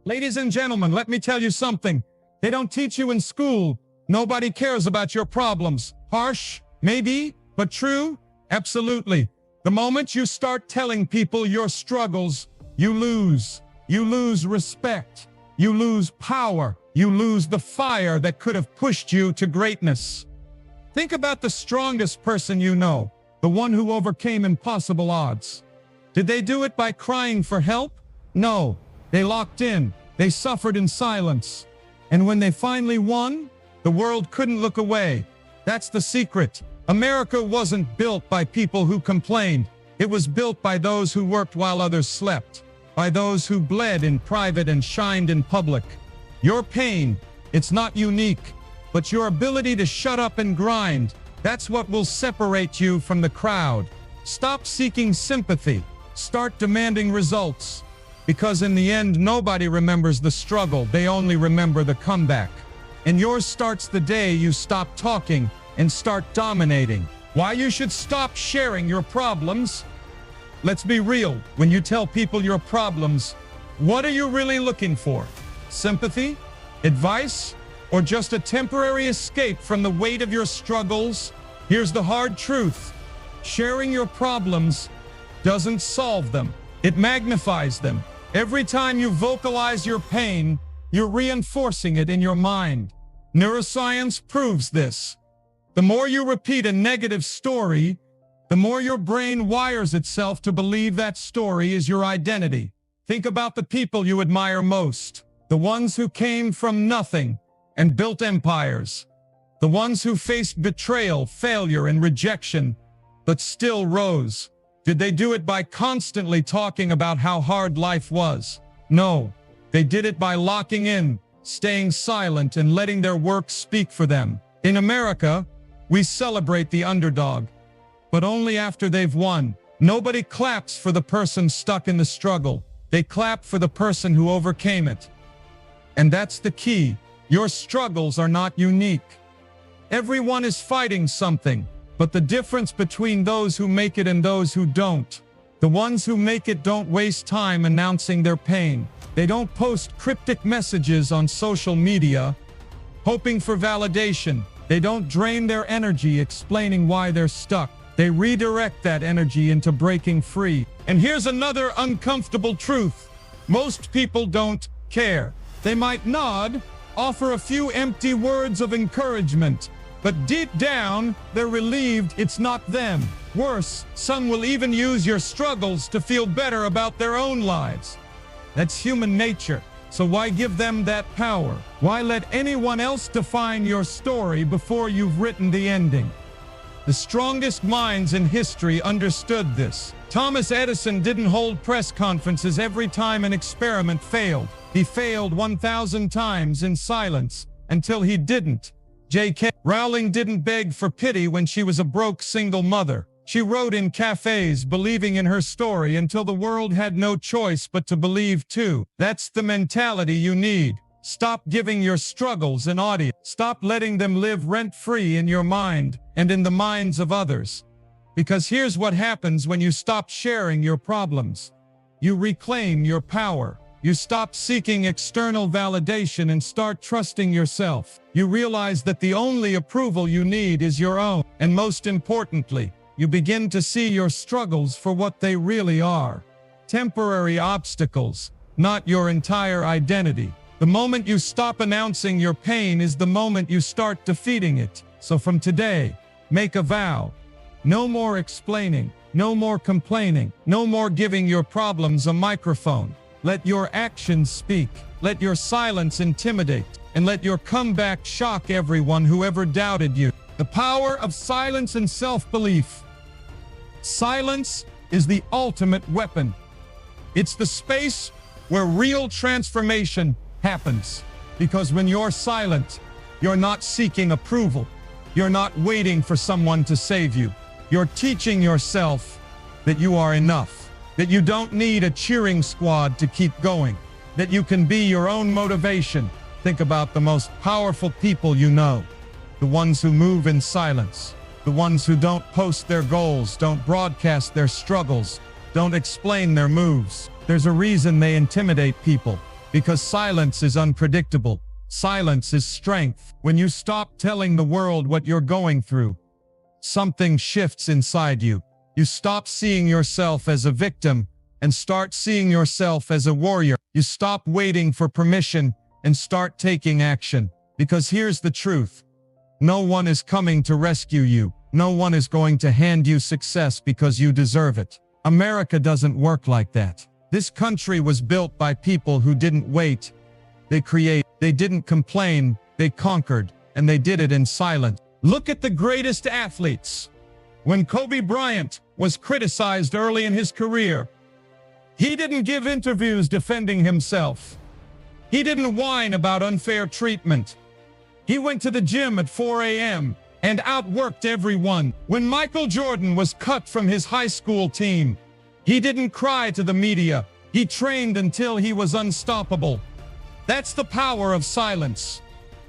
Ladies and gentlemen, let me tell you something. They don't teach you in school. Nobody cares about your problems. Harsh? Maybe, but true? Absolutely. The moment you start telling people your struggles, you lose. You lose respect. You lose power. You lose the fire that could have pushed you to greatness. Think about the strongest person you know, the one who overcame impossible odds. Did they do it by crying for help? No. They locked in. They suffered in silence. And when they finally won, the world couldn't look away. That's the secret. America wasn't built by people who complained. It was built by those who worked while others slept, by those who bled in private and shined in public. Your pain, it's not unique, but your ability to shut up and grind, that's what will separate you from the crowd. Stop seeking sympathy. Start demanding results. Because in the end, nobody remembers the struggle. They only remember the comeback. And yours starts the day you stop talking and start dominating. Why you should stop sharing your problems? Let's be real. When you tell people your problems, what are you really looking for? Sympathy? Advice? Or just a temporary escape from the weight of your struggles? Here's the hard truth. Sharing your problems doesn't solve them. It magnifies them. Every time you vocalize your pain, you're reinforcing it in your mind. Neuroscience proves this. The more you repeat a negative story, the more your brain wires itself to believe that story is your identity. Think about the people you admire most. The ones who came from nothing and built empires. The ones who faced betrayal, failure, and rejection, but still rose. Did they do it by constantly talking about how hard life was? No, they did it by locking in, staying silent, and letting their work speak for them. In America, we celebrate the underdog, but only after they've won. Nobody claps for the person stuck in the struggle. They clap for the person who overcame it. And that's the key. Your struggles are not unique. Everyone is fighting something. But the difference between those who make it and those who don't, the ones who make it don't waste time announcing their pain. They don't post cryptic messages on social media, hoping for validation. They don't drain their energy explaining why they're stuck. They redirect that energy into breaking free. And here's another uncomfortable truth. Most people don't care. They might nod, offer a few empty words of encouragement, but deep down, they're relieved it's not them. Worse, some will even use your struggles to feel better about their own lives. That's human nature, so why give them that power? Why let anyone else define your story before you've written the ending? The strongest minds in history understood this. Thomas Edison didn't hold press conferences every time an experiment failed. He failed 1,000 times in silence until he didn't. J.K. Rowling didn't beg for pity when she was a broke single mother. She wrote in cafes believing in her story until the world had no choice but to believe too. That's the mentality you need. Stop giving your struggles an audience. Stop letting them live rent-free in your mind and in the minds of others. Because here's what happens when you stop sharing your problems. You reclaim your power. You stop seeking external validation and start trusting yourself. You realize that the only approval you need is your own. And most importantly, you begin to see your struggles for what they really are. Temporary obstacles, not your entire identity. The moment you stop announcing your pain is the moment you start defeating it. So from today, make a vow. No more explaining, no more complaining, no more giving your problems a microphone. Let your actions speak. Let your silence intimidate. And let your comeback shock everyone who ever doubted you. The power of silence and self-belief. Silence is the ultimate weapon. It's the space where real transformation happens. Because when you're silent, you're not seeking approval. You're not waiting for someone to save you. You're teaching yourself that you are enough. That you don't need a cheering squad to keep going. That you can be your own motivation. Think about the most powerful people you know. The ones who move in silence. The ones who don't post their goals, don't broadcast their struggles, don't explain their moves. There's a reason they intimidate people. Because silence is unpredictable. Silence is strength. When you stop telling the world what you're going through, something shifts inside you. You stop seeing yourself as a victim and start seeing yourself as a warrior. You stop waiting for permission and start taking action. Because here's the truth. No one is coming to rescue you. No one is going to hand you success because you deserve it. America doesn't work like that. This country was built by people who didn't wait. They created. They didn't complain. They conquered. And they did it in silence. Look at the greatest athletes. When Kobe Bryant was criticized early in his career, he didn't give interviews defending himself. He didn't whine about unfair treatment. He went to the gym at 4 a.m. and outworked everyone. When Michael Jordan was cut from his high school team, he didn't cry to the media. He trained until he was unstoppable. That's the power of silence.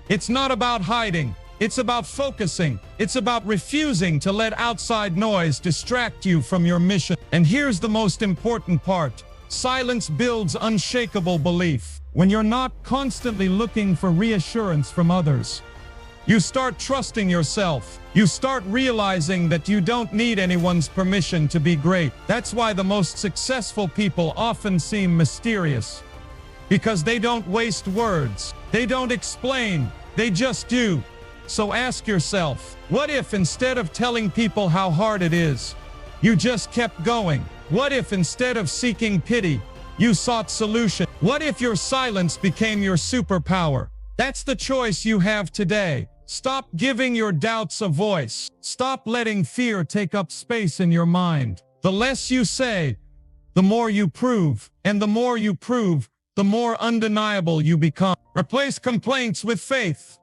It's not about hiding. It's about focusing. It's about refusing to let outside noise distract you from your mission. And here's the most important part. Silence builds unshakable belief. When you're not constantly looking for reassurance from others, you start trusting yourself. You start realizing that you don't need anyone's permission to be great. That's why the most successful people often seem mysterious. Because they don't waste words. They don't explain. They just do. So ask yourself, what if instead of telling people how hard it is, you just kept going? What if instead of seeking pity, you sought solution? What if your silence became your superpower? That's the choice you have today. Stop giving your doubts a voice. Stop letting fear take up space in your mind. The less you say, the more you prove. And the more you prove, the more undeniable you become. Replace complaints with faith.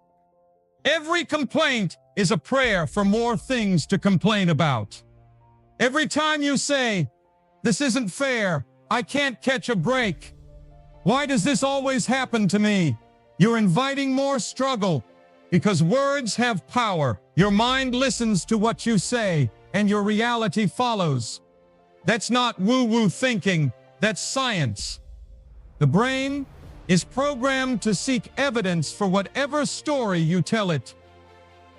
Every complaint is a prayer for more things to complain about. Every time you say, "This isn't fair, I can't catch a break. Why does this always happen to me?" You're inviting more struggle. Because words have power. Your mind listens to what you say, and your reality follows. That's not woo-woo thinking, that's science. The brain is programmed to seek evidence for whatever story you tell it.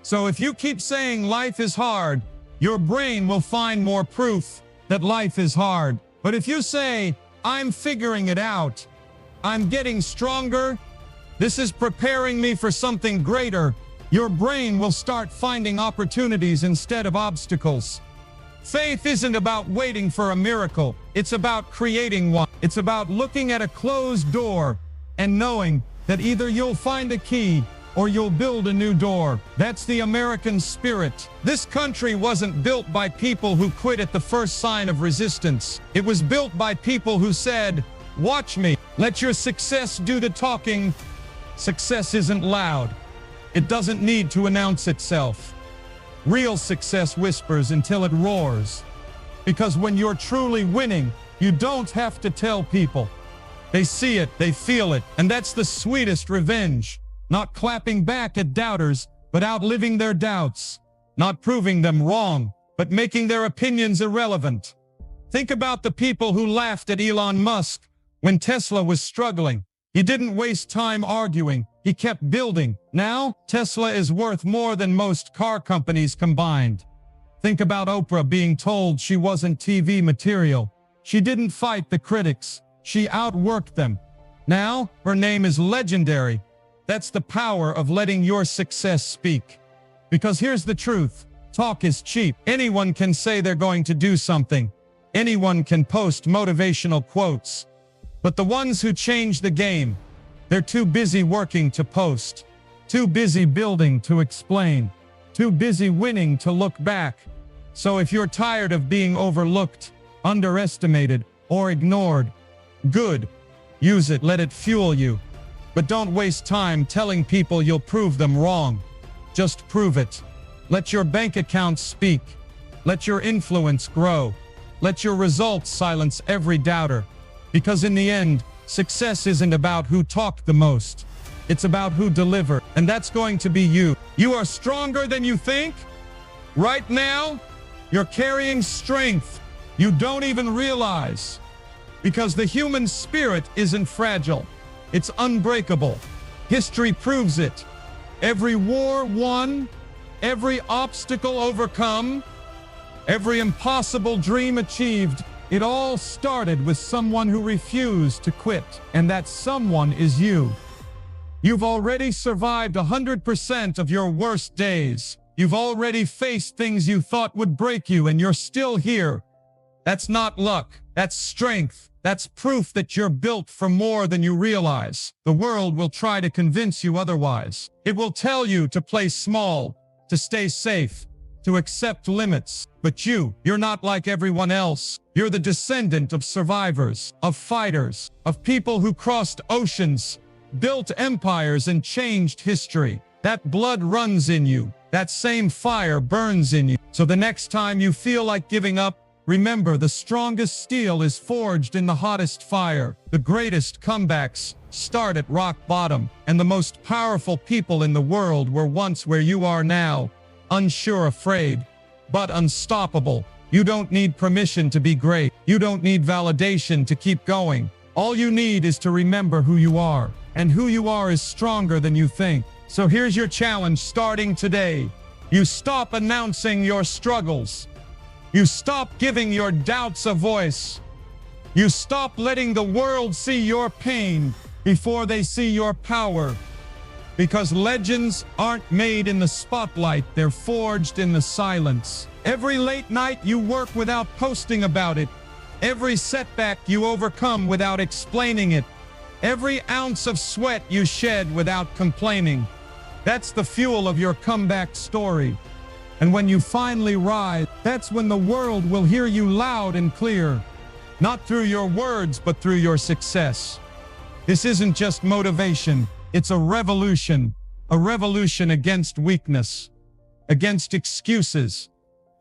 So if you keep saying life is hard, your brain will find more proof that life is hard. But if you say, "I'm figuring it out, I'm getting stronger, this is preparing me for something greater," your brain will start finding opportunities instead of obstacles. Faith isn't about waiting for a miracle. It's about creating one. It's about looking at a closed door and knowing that either you'll find a key or you'll build a new door. That's the American spirit. This country wasn't built by people who quit at the first sign of resistance. It was built by people who said, "Watch me. Let your success do the talking." Success isn't loud. It doesn't need to announce itself. Real success whispers until it roars. Because when you're truly winning, you don't have to tell people. They see it, they feel it, and that's the sweetest revenge. Not clapping back at doubters, but outliving their doubts. Not proving them wrong, but making their opinions irrelevant. Think about the people who laughed at Elon Musk when Tesla was struggling. He didn't waste time arguing. He kept building. Now, Tesla is worth more than most car companies combined. Think about Oprah being told she wasn't TV material. She didn't fight the critics. She outworked them. Now, her name is legendary. That's the power of letting your success speak. Because here's the truth. Talk is cheap. Anyone can say they're going to do something. Anyone can post motivational quotes. But the ones who change the game, they're too busy working to post. Too busy building to explain. Too busy winning to look back. So if you're tired of being overlooked, underestimated, or ignored, good. Use it, let it fuel you. But don't waste time telling people you'll prove them wrong. Just prove it. Let your bank accounts speak. Let your influence grow. Let your results silence every doubter. Because in the end, success isn't about who talked the most. It's about who delivered. And that's going to be you. You are stronger than you think. Right now, you're carrying strength you don't even realize. Because the human spirit isn't fragile. It's unbreakable. History proves it. Every war won, every obstacle overcome, every impossible dream achieved, it all started with someone who refused to quit. And that someone is you. You've already survived 100% of your worst days. You've already faced things you thought would break you, and you're still here. That's not luck. That's strength. That's proof that you're built for more than you realize. The world will try to convince you otherwise. It will tell you to play small, to stay safe, to accept limits. But you're not like everyone else. You're the descendant of survivors, of fighters, of people who crossed oceans, built empires, and changed history. That blood runs in you. That same fire burns in you. So the next time you feel like giving up, remember, the strongest steel is forged in the hottest fire. The greatest comebacks start at rock bottom, and the most powerful people in the world were once where you are now. Unsure, afraid, but unstoppable. You don't need permission to be great. You don't need validation to keep going. All you need is to remember who you are, and who you are is stronger than you think. So here's your challenge starting today. You stop announcing your struggles. You stop giving your doubts a voice. You stop letting the world see your pain before they see your power. Because legends aren't made in the spotlight, they're forged in the silence. Every late night you work without posting about it. Every setback you overcome without explaining it. Every ounce of sweat you shed without complaining. That's the fuel of your comeback story. And when you finally rise, that's when the world will hear you loud and clear. Not through your words, but through your success. This isn't just motivation. It's a revolution against weakness, against excuses,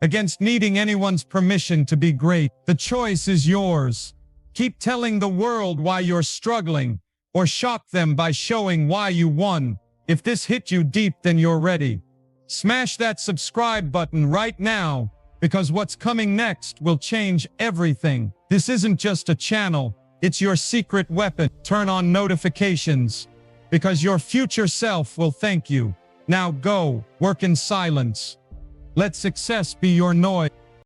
against needing anyone's permission to be great. The choice is yours. Keep telling the world why you're struggling, or shock them by showing why you won. If this hit you deep, then you're ready. Smash that subscribe button right now, because what's coming next will change everything. This isn't just a channel, it's your secret weapon. Turn on notifications, because your future self will thank you. Now go, work in silence. Let success be your noise.